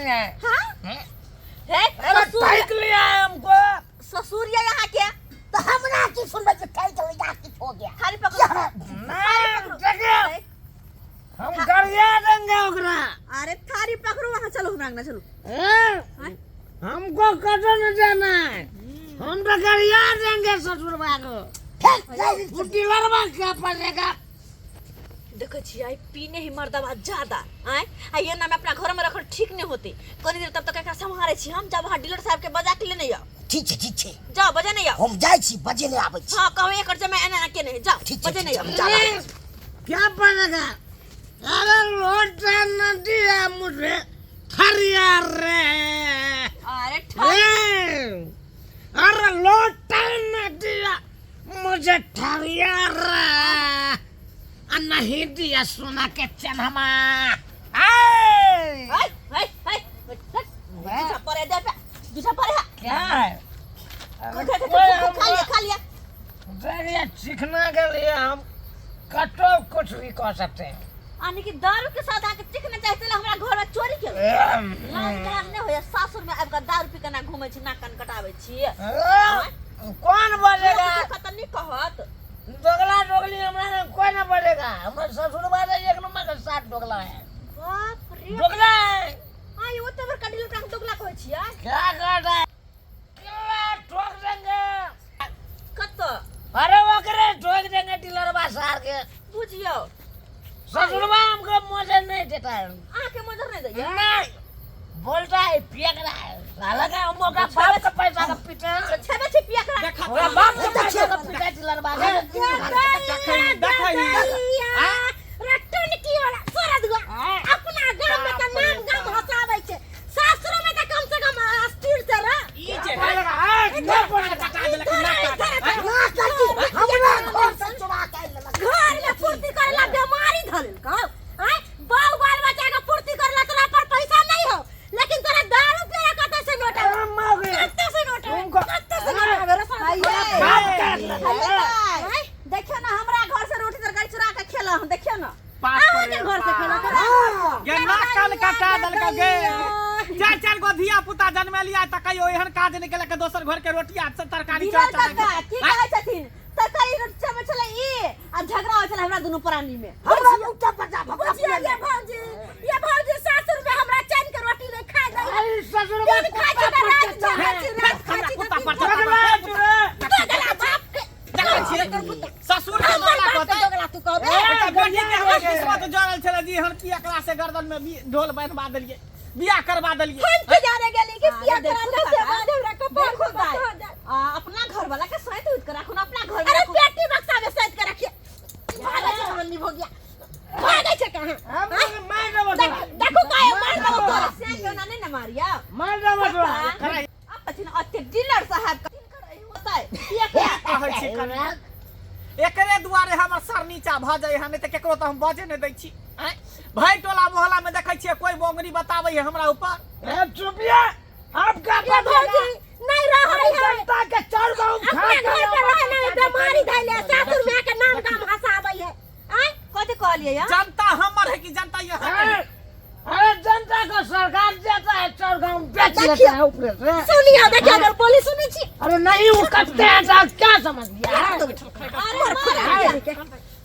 है। हाँ है टाइट लिया हमको ससुर या यहाँ क्या तो हमरा की सुनबे जे कई चले जा किछ हो गया थाली पकड़ो नहीं देखिए हम गरिया देंगे ओकरा। अरे थाली पकड़ो वहाँ चलो मांगना चलो हमको कटो न जाना है हम तो गरिया देंगे ससुर को फुटी लड़वा क्या पड़ेगा। देखो छियाई पीने ही मर्दबा ज्यादा आए आ ये ना मैं अपना घर में रखल ठीक नहीं होते कनी देर तब तक एकरा संभारे छी हम जब वहां डीलर साहब के बजा के लेने आओ ठीक छै जाओ बजे नहीं आओ हम जाय छी बजे ले आबै छी हां कहवे एकर जमे एना के नहीं जाओ बजे नहीं आओ क्या पड़ेगा। अरे लोटा न दिया मुझे ठरिया रे अरे लोटा न दिया मुझे ठरिया रे नहीं दिया सोना के चन्हमा परे दे पे दूसरा परे क्या है खा लिया देखिए चिकना के लिए हम कटो कुछ भी कर सकते हैं। आने की दारू के साथ आके चिकना चाहते हमरा घर में चोरी के लाल कान ने होया सासुर में आबका दारू पी के ना घूमे छी ना कान कटावे छी कौन बोलेगा खतन नहीं कहत दोगला दोगली हमरा कोई ना बोलेगा। हमारे ससुर वाले एक नंबर का 7 दोगला है। बाप रे दोगला है हां ये ओते बर कडिल का दोगला कहै छी क्या कर रहा है किला ठोक देंगे कत अरे वकरे ठोक देंगे टिलरवा सार के बुझियो ससुरवा हमको मजा नहीं देता है आके मदर नहीं दैया नहीं बोलता है फेंक रहा है साला का हम का बाप का पैसा का पीछे छबे छी पिया कर ओरा बाप का पैसा का पीछे टिलरवा रटन की वाला सरद गो अपना गांव में त नाम गांव हसाबै छे सासुर में त कम से कम अस्थिर से रह ई जे ना पड़ा कटा देलक ना हमरा घर से चुरा के लेलक घर में पूर्ति करला बीमारी धरल का हैं बाल बाल बच्चा के पूर्ति करला तोरा पर पैसा नहीं हो लेकिन तोरा दारू पिया कत से नोट कत से नोट देखियो ना हमरा घर से रोटी तरकारी चुरा के खेला हम देखियो ना आके घर से खेला ये ना कान काटा दलका गे चार गो धिया पुता जन्म लिया त कहियो एहन काज निकल के दोसर घर के रोटी आ तरकारी की कहै छथिन तरकारी रोटी में चले ई आ झगड़ा हो चले हमरा दोनों प्राणी में हमरा मुक्ता पटा भगवान ये भौजी सासुर में हमरा चैन के रोटी नहीं खाए दई ससुरवा खाए छ रात खाची कुत्ता पर ससुर के माला कहता दोगला तू कहबे बेटी के हमरा किस्मत जोड़ल छले जी हम की एकरा से गर्दन में ढोल बनवा देलिए बियाह करवा देलिए हम के जाने गेली कि पिया करा दे से बाधे हमरा कपाल खुदाई अपना घर वाला के सहित उठ कर रखो अपना घर अरे पेटी बक्सा में सहित कर रखिए भागे छ हमनी हो गया भागे छ कहां हम मार देबो देखो काय मार देबो तोरा से क्यों ना नहीं न मारिया मार देबो अब पछिन अते डीलर साहब का होता है ये क्या कहै छी कने एकरे दुआरे हमर सर नीचा भ जाय हने त केकरो त हम बजे नै दै छी भाई टोला मोहल्ला में देखै छियै कोई बोंगरी बताबै है हमरा ऊपर चुपिया आपका पता नहीं रह है जनता के चार गांव खा घर पे रहने में बीमारी धैले सासुर में के नाम काम हसाबै है कथि कहलिए या जनता हमर है कि जनता ये है अरे जनता को सरकार देता है चार गांव बेच लेता है ऊपर से सुनिए देखिए अगर पुलिस सुनी छी अरे नहीं वो कटते हैं साहब क्या समझ लिया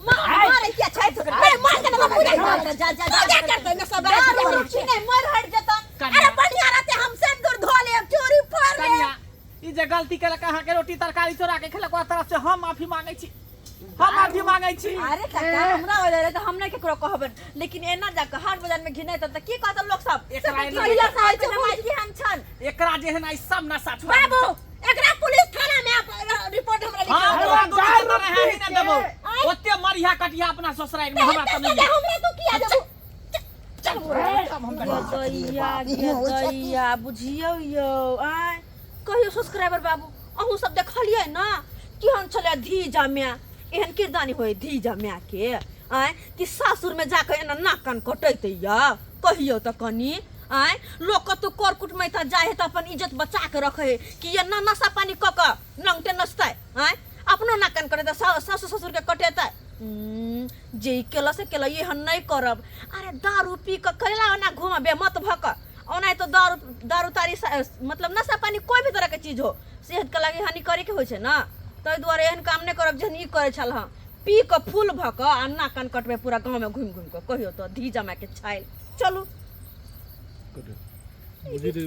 अरे मारे क्या छै तो अरे मार के ना पूरा जा करते ना सब नहीं मर हट जता अरे बढ़िया रहते हम से दूर धो ले चोरी फोड़ ले ई जे गलती केला कहां के रोटी तरकारी चोरा के खेलक ओकरा तरफ से हम माफी मांगै छी हम माफी मांगै छी अरे काका हमरा होले रे त हम नहीं केकरो कहबन लेकिन एना जा के हाट बाजार में घिनै त की कहत लोग सब एकरा डीलर साहब के नमाज की हम छन एकरा जेहन आई सब नशा छोड़ बाबू एकरा पुलिस थाना में रिपोर्ट हमरा लिखा हां है ही ना देबो ओते मरिया कटिया अपना ससुराल में हमरा त नहीं हमरा तो किया देबो दैया बुझियो यो आय कहियो सब्सक्राइबर बाबू अहू सब देखलिए ना कि हम चले धी जाम्या एहन किरदानी होय धी जाम्या के आय कि सासुर में जाके एना नाक कान कटैते या कहियो त कनी आय लोग कतु करकुट में था जाए त अपन इज्जत बचा के रखे कि ये ना नशा पानी क क नंगटे नचता आय अपनो नाक कान करे त सासु ससुर के कटेता जे केला से केला ये हन नहीं करब अरे दारू पी क करेला ना घुमाबे मत भक ओना तो दारू तारी मतलब नशा पानी कोई भी तरह के चीज हो सेहत के लगे हानिकारी के होइ छै ना ताहि दुआरे एहन काम नहीं करब जहन ई करे छल हाँ पी के फूल भ के आ ना कान कटबे पूरा गाँव में घूम के कहियो तो धी जमा के छाइल चलू बुझी रे